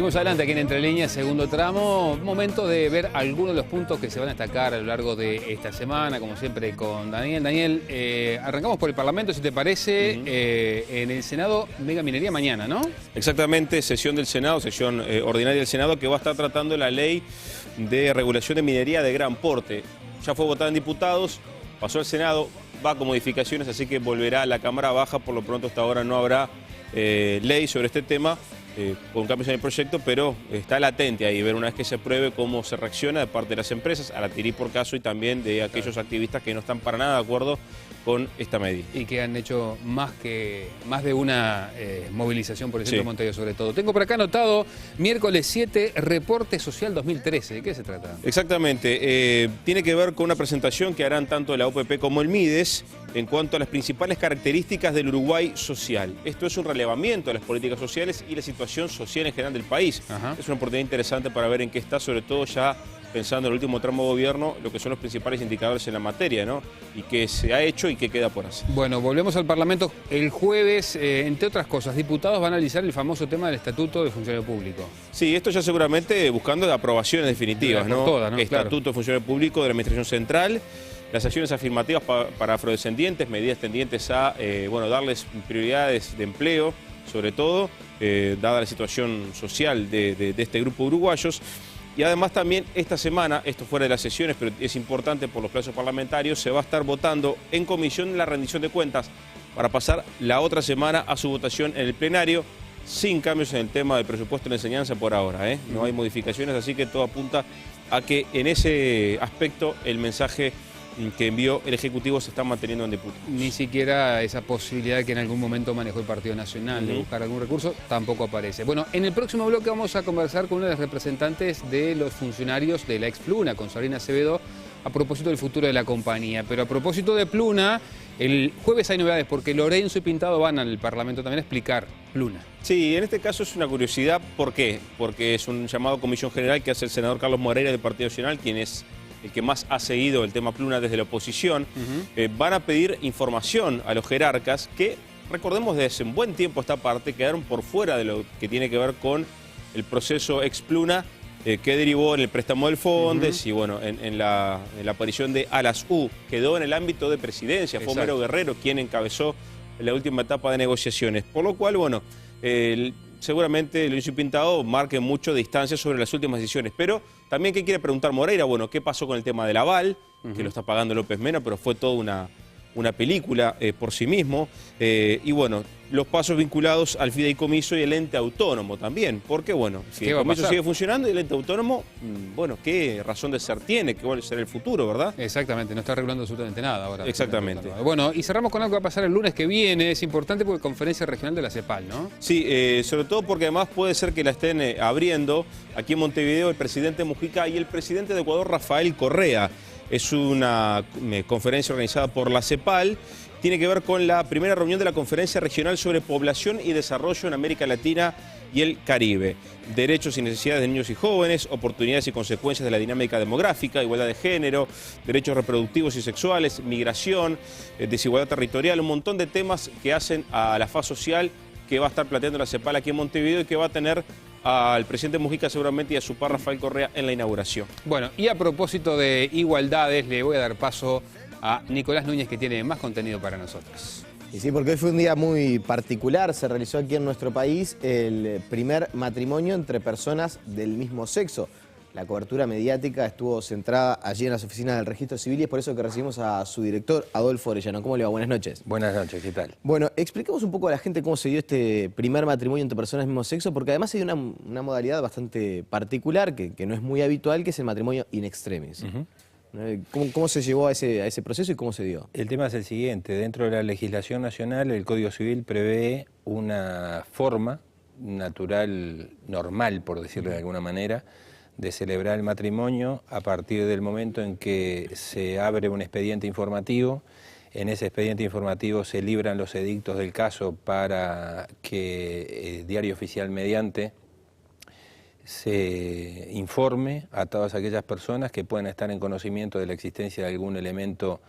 Seguimos adelante aquí en Entre Líneas, segundo tramo. Momento de ver algunos de los puntos que se van a destacar a lo largo de esta semana, como siempre con Daniel. Daniel, arrancamos por el Parlamento, si te parece. En el Senado, mega minería mañana, ¿no? Exactamente, sesión del Senado, sesión ordinaria del Senado, que va a estar tratando la ley de regulación de minería de gran porte. Ya fue votada en diputados, pasó al Senado, va con modificaciones, así que volverá a la Cámara Baja. Por lo pronto hasta ahora no habrá ley sobre este tema, con cambios en el proyecto, pero está latente ahí, ver una vez que se apruebe cómo se reacciona de parte de las empresas, a la Tirí por caso, y también de aquellos activistas que no están para nada de acuerdo con esta medida. Y que han hecho más de una movilización por el centro de Montevideo sobre todo. Tengo por acá anotado, miércoles 7, reporte social 2013. ¿De qué se trata? Exactamente, tiene que ver con una presentación que harán tanto la OPP como el MIDES en cuanto a las principales características del Uruguay social. Esto es un relevamiento de las políticas sociales y la situación social en general del país. Es una oportunidad interesante para ver en qué está, sobre todo ya pensando en el último tramo de gobierno, lo que son los principales indicadores en la materia, ¿no? Y qué se ha hecho y qué queda por hacer. Bueno, volvemos al Parlamento. El jueves, entre otras cosas, diputados van a analizar el famoso tema del Estatuto de Funcionario Público. Sí, esto ya seguramente buscando aprobaciones definitivas, ¿no? Todas, ¿no? Estatuto de Funcionario Público de la Administración Central, las acciones afirmativas para afrodescendientes, medidas tendientes a darles prioridades de empleo, sobre todo, dada la situación social de este grupo de uruguayos. Y además también esta semana, esto fuera de las sesiones, pero es importante por los plazos parlamentarios, se va a estar votando en comisión la rendición de cuentas para pasar la otra semana a su votación en el plenario, sin cambios en el tema del presupuesto de la enseñanza por ahora, ¿eh? No hay modificaciones, así que todo apunta a que en ese aspecto el mensaje que envió el Ejecutivo se está manteniendo en diputados. Ni siquiera esa posibilidad que en algún momento manejó el Partido Nacional de buscar algún recurso tampoco aparece. Bueno, en el próximo bloque vamos a conversar con una de las representantes de los funcionarios de la ex Pluna, con Sabrina Acevedo, a propósito del futuro de la compañía. Pero a propósito de Pluna, el jueves hay novedades porque Lorenzo y Pintado van al Parlamento también a explicar Pluna. Sí, en este caso es una curiosidad. ¿Por qué? Porque es un llamado a comisión general que hace el senador Carlos Moreira del Partido Nacional, quien es el que más ha seguido el tema Pluna desde la oposición. Van a pedir información a los jerarcas que, recordemos, desde hace un buen tiempo esta parte, quedaron por fuera de lo que tiene que ver con el proceso ex Pluna, que derivó en el préstamo del Fondes y bueno, en la aparición de Alas U. Quedó en el ámbito de presidencia, fue Homero Guerrero quien encabezó la última etapa de negociaciones. Por lo cual, bueno, seguramente Lorenzo Pintado marque mucho distancia sobre las últimas decisiones. Pero también, ¿qué quiere preguntar Moreira? Bueno, ¿qué pasó con el tema del aval? Que lo está pagando López Mena, pero fue toda una película por sí mismo. Y bueno, los pasos vinculados al fideicomiso y el ente autónomo también. Porque bueno, si el fideicomiso sigue funcionando y el ente autónomo, bueno, ¿qué razón de ser tiene? ¿Qué va a ser el futuro, verdad? Exactamente, no está arreglando absolutamente nada ahora. Exactamente. Bueno, y cerramos con algo que va a pasar el lunes que viene. Es importante porque conferencia regional de la CEPAL, ¿no? Sí, sobre todo porque además puede ser que la estén abriendo aquí en Montevideo el presidente Mujica y el presidente de Ecuador, Rafael Correa. Es una conferencia organizada por la CEPAL. Tiene que ver con la primera reunión de la Conferencia Regional sobre Población y Desarrollo en América Latina y el Caribe. Derechos y necesidades de niños y jóvenes, oportunidades y consecuencias de la dinámica demográfica, igualdad de género, derechos reproductivos y sexuales, migración, desigualdad territorial, un montón de temas que hacen a la faz social que va a estar planteando la CEPAL aquí en Montevideo y que va a tener al presidente Mujica seguramente y a su par Rafael Correa en la inauguración. Bueno, y a propósito de igualdades, le voy a dar paso a Nicolás Núñez, que tiene más contenido para nosotros. Y sí, porque hoy fue un día muy particular. Se realizó aquí en nuestro país el primer matrimonio entre personas del mismo sexo. La cobertura mediática estuvo centrada allí en las oficinas del Registro Civil y es por eso que recibimos a su director, Adolfo Orellano. ¿Cómo le va? Buenas noches. Buenas noches, ¿qué tal? Bueno, expliquemos un poco a la gente cómo se dio este primer matrimonio entre personas del mismo sexo, porque además hay una modalidad bastante particular que no es muy habitual, que es el matrimonio in extremis. ¿Cómo se llevó a ese proceso y cómo se dio? El tema es el siguiente. Dentro de la legislación nacional, el Código Civil prevé una forma natural, normal, por decirlo de alguna manera, de celebrar el matrimonio a partir del momento en que se abre un expediente informativo. En ese expediente informativo se libran los edictos del caso para que Diario Oficial mediante se informe a todas aquellas personas que puedan estar en conocimiento de la existencia de algún elemento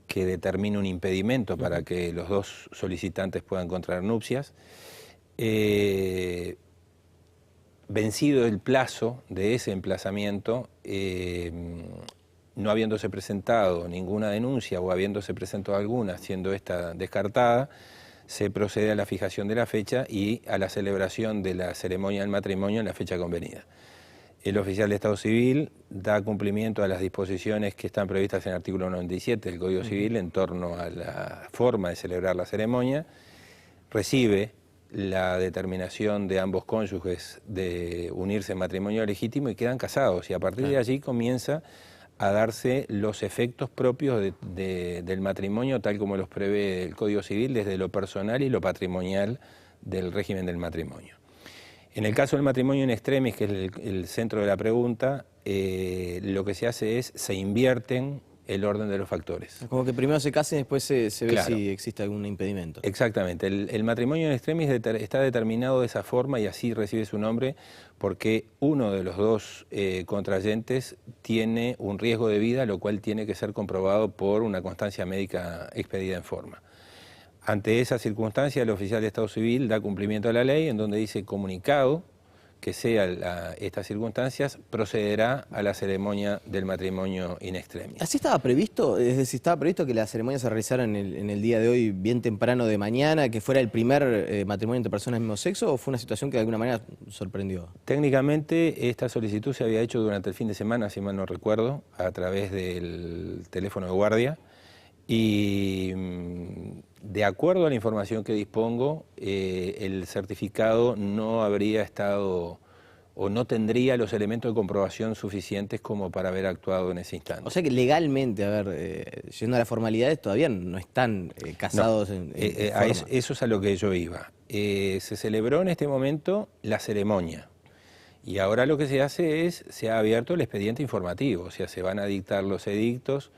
que determine un impedimento para que los dos solicitantes puedan contraer nupcias. vencido el plazo de ese emplazamiento, no habiéndose presentado ninguna denuncia o habiéndose presentado alguna, siendo esta descartada, se procede a la fijación de la fecha y a la celebración de la ceremonia del matrimonio en la fecha convenida. El oficial de Estado Civil da cumplimiento a las disposiciones que están previstas en el artículo 97 del Código Civil en torno a la forma de celebrar la ceremonia, recibe la determinación de ambos cónyuges de unirse en matrimonio legítimo y quedan casados, y a partir de allí comienza a darse los efectos propios del matrimonio tal como los prevé el Código Civil desde lo personal y lo patrimonial del régimen del matrimonio. En el caso del matrimonio in extremis, que es el centro de la pregunta, lo que se hace es, se invierten el orden de los factores. Como que primero se casen y después se ve Claro. si existe algún impedimento. Exactamente. El matrimonio in extremis está determinado de esa forma y así recibe su nombre porque uno de los dos contrayentes tiene un riesgo de vida, lo cual tiene que ser comprobado por una constancia médica expedida en forma. Ante esa circunstancia, el oficial de Estado Civil da cumplimiento a la ley en donde dice comunicado que sea estas circunstancias, procederá a la ceremonia del matrimonio in extremis. ¿Así estaba previsto? Es decir, ¿estaba previsto que la ceremonia se realizara en el día de hoy, bien temprano de mañana, que fuera el primer matrimonio entre personas del mismo sexo, o fue una situación que de alguna manera sorprendió? Técnicamente, esta solicitud se había hecho durante el fin de semana, si mal no recuerdo, a través del teléfono de guardia, y de acuerdo a la información que dispongo, el certificado no habría estado o no tendría los elementos de comprobación suficientes como para haber actuado en ese instante. O sea que legalmente, a ver, yendo a las formalidades, todavía no están casados en forma. Eso es a lo que yo iba. Se celebró en este momento la ceremonia. Y ahora lo que se hace es, se ha abierto el expediente informativo, o sea, se van a dictar los edictos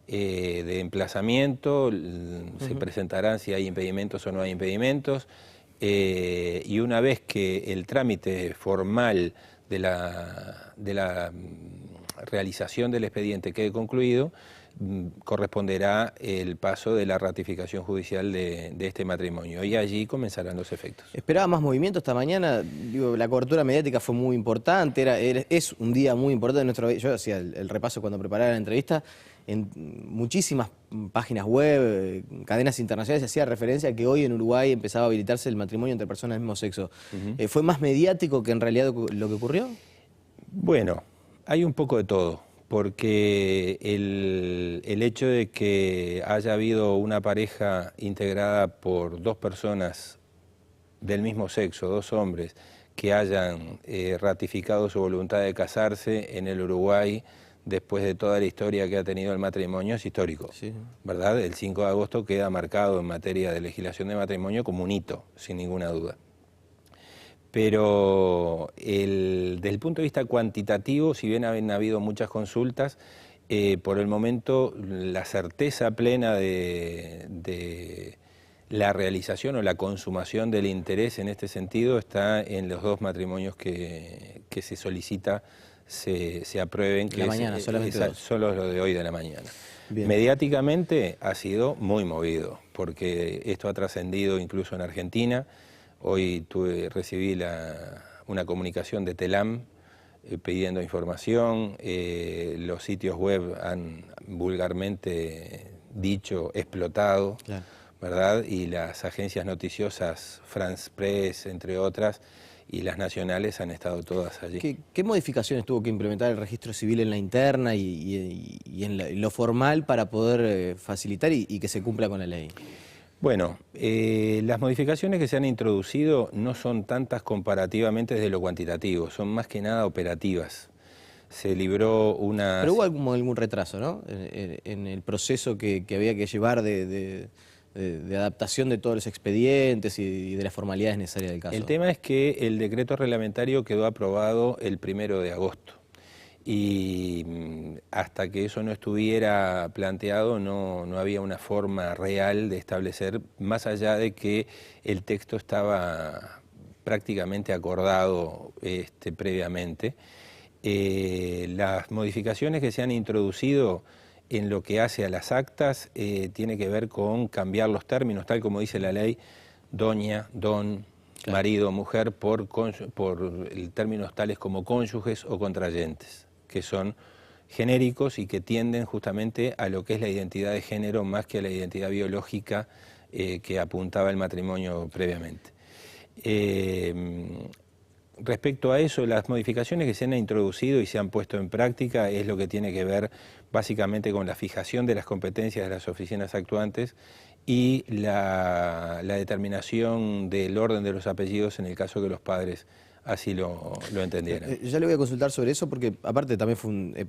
de emplazamiento, se presentarán si hay impedimentos o no hay impedimentos, y una vez que el trámite formal de la realización del expediente quede concluido, corresponderá el paso de la ratificación judicial de este matrimonio y allí comenzarán los efectos. ¿Esperaba más movimiento esta mañana? Digo, la cobertura mediática fue muy importante, es un día muy importante en nuestro país. Yo hacía el repaso cuando preparaba la entrevista, en muchísimas páginas web, cadenas internacionales, se hacía referencia a que hoy en Uruguay empezaba a habilitarse el matrimonio entre personas del mismo sexo. ¿Fue más mediático que en realidad lo que ocurrió? Bueno, hay un poco de todo. Porque el hecho de que haya habido una pareja integrada por dos personas del mismo sexo, dos hombres, que hayan ratificado su voluntad de casarse en el Uruguay después de toda la historia que ha tenido el matrimonio, es histórico, sí, ¿verdad? El 5 de agosto queda marcado en materia de legislación de matrimonio como un hito, sin ninguna duda. Pero desde el punto de vista cuantitativo, si bien han habido muchas consultas, por el momento la certeza plena de la realización o la consumación del interés en este sentido está en los dos matrimonios que se solicita se aprueben. Que la mañana, solamente dos. Solo los de hoy de la mañana. Bien. Mediáticamente ha sido muy movido, porque esto ha trascendido incluso en Argentina. Hoy recibí una comunicación de TELAM pidiendo información, los sitios web han vulgarmente dicho explotado, claro, ¿verdad? Y las agencias noticiosas, France Press, entre otras, y las nacionales han estado todas allí. ¿Qué modificaciones tuvo que implementar el registro civil en la interna y en lo formal para poder facilitar y que se cumpla con la ley? Bueno, las modificaciones que se han introducido no son tantas comparativamente desde lo cuantitativo, son más que nada operativas. Se libró una... Pero hubo algún retraso, ¿no? En el proceso que había que llevar de adaptación de todos los expedientes y de las formalidades necesarias del caso. El tema es que el decreto reglamentario quedó aprobado el 1 de agosto. Y hasta que eso no estuviera planteado no había una forma real de establecer, más allá de que el texto estaba prácticamente acordado previamente. Las modificaciones que se han introducido en lo que hace a las actas tiene que ver con cambiar los términos, tal como dice la ley, doña, don, marido o mujer, por términos tales como cónyuges o contrayentes, que son genéricos y que tienden justamente a lo que es la identidad de género más que a la identidad biológica que apuntaba el matrimonio previamente. Respecto a eso, las modificaciones que se han introducido y se han puesto en práctica es lo que tiene que ver básicamente con la fijación de las competencias de las oficinas actuantes y la determinación del orden de los apellidos en el caso que los padres así lo entendieran. Ya le voy a consultar sobre eso porque aparte también fue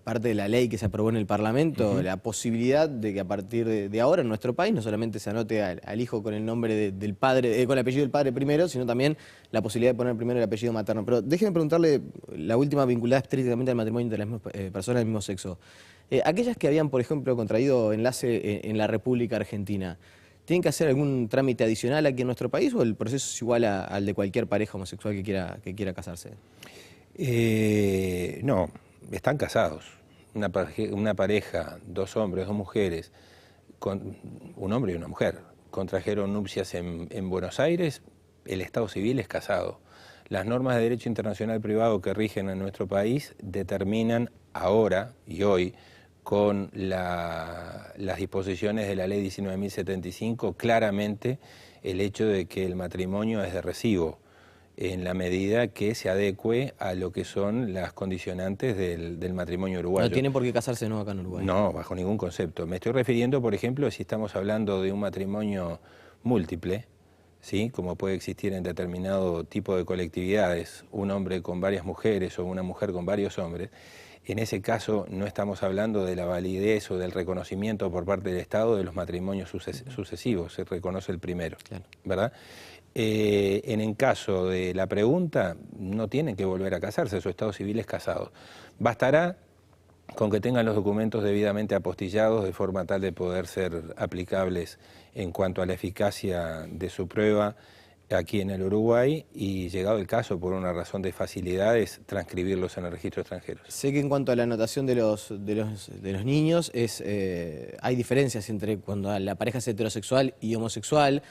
parte de la ley que se aprobó en el Parlamento, la posibilidad de que a partir de ahora en nuestro país no solamente se anote al hijo con el nombre del padre, con el apellido del padre primero, sino también la posibilidad de poner primero el apellido materno. Pero déjeme preguntarle la última vinculada estrictamente al matrimonio entre las mismas personas del mismo sexo. Aquellas que habían, por ejemplo, contraído enlace en la República Argentina, ¿tienen que hacer algún trámite adicional aquí en nuestro país o el proceso es igual al de cualquier pareja homosexual que quiera casarse? No, están casados. Una pareja, dos hombres, dos mujeres, un hombre y una mujer, contrajeron nupcias en Buenos Aires, el Estado civil es casado. Las normas de derecho internacional privado que rigen en nuestro país determinan ahora y hoy, con las disposiciones de la ley 19.075, claramente el hecho de que el matrimonio es de recibo, en la medida que se adecue a lo que son las condicionantes del matrimonio uruguayo. No tienen por qué casarse no acá en Uruguay. No, bajo ningún concepto. Me estoy refiriendo, por ejemplo, si estamos hablando de un matrimonio múltiple, ¿sí? Como puede existir en determinado tipo de colectividades, un hombre con varias mujeres o una mujer con varios hombres. En ese caso no estamos hablando de la validez o del reconocimiento por parte del Estado de los matrimonios sucesivos, se reconoce el primero, claro, ¿verdad? En el caso de la pregunta, no tienen que volver a casarse, su estado civil es casado. Bastará con que tengan los documentos debidamente apostillados de forma tal de poder ser aplicables en cuanto a la eficacia de su prueba aquí en el Uruguay y, llegado el caso, por una razón de facilidades, transcribirlos en el registro extranjero. Sé que en cuanto a la anotación de los niños, hay diferencias entre cuando la pareja es heterosexual y homosexual.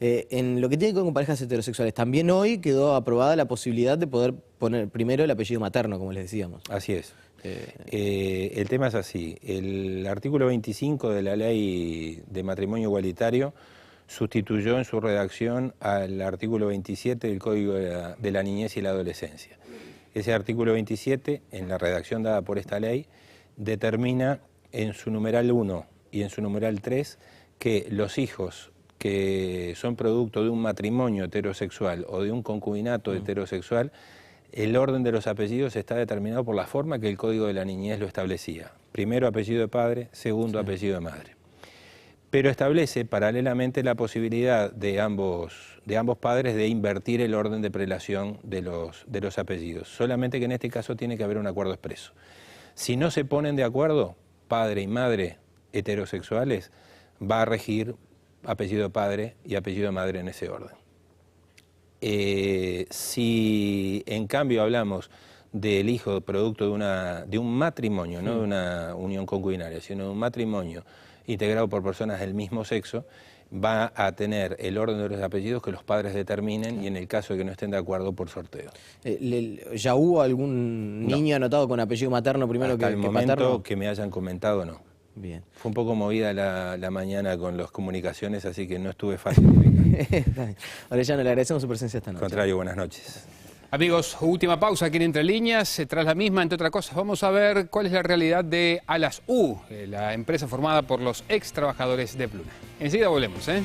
En lo que tiene que ver con parejas heterosexuales, también hoy quedó aprobada la posibilidad de poder poner primero el apellido materno, como les decíamos. Así es. El tema es así. El artículo 25 de la Ley de Matrimonio Igualitario sustituyó en su redacción al artículo 27 del Código de la Niñez y la Adolescencia. Ese artículo 27, en la redacción dada por esta ley, determina en su numeral 1 y en su numeral 3 que los hijos que son producto de un matrimonio heterosexual o de un concubinato heterosexual, el orden de los apellidos está determinado por la forma que el Código de la Niñez lo establecía. Primero apellido de padre, segundo apellido de madre. Pero establece paralelamente la posibilidad de ambos padres de invertir el orden de prelación de los apellidos. Solamente que en este caso tiene que haber un acuerdo expreso. Si no se ponen de acuerdo, padre y madre heterosexuales, va a regir apellido de padre y apellido de madre en ese orden. Si en cambio hablamos del hijo producto de un matrimonio, no de una unión concubinaria, sino de un matrimonio integrado por personas del mismo sexo, va a tener el orden de los apellidos que los padres determinen y en el caso de que no estén de acuerdo, por sorteo. ¿Ya hubo algún niño anotado con apellido materno primero que materno? Hasta el momento que me hayan comentado, no. Bien. Fue un poco movida la mañana con las comunicaciones, así que no estuve fácil. Orellano, le agradecemos su presencia esta noche. Al contrario, buenas noches. Amigos, última pausa aquí en Entre Líneas. Tras la misma, entre otras cosas, vamos a ver cuál es la realidad de Alas U, la empresa formada por los ex trabajadores de Pluna. Enseguida volvemos, ¿eh?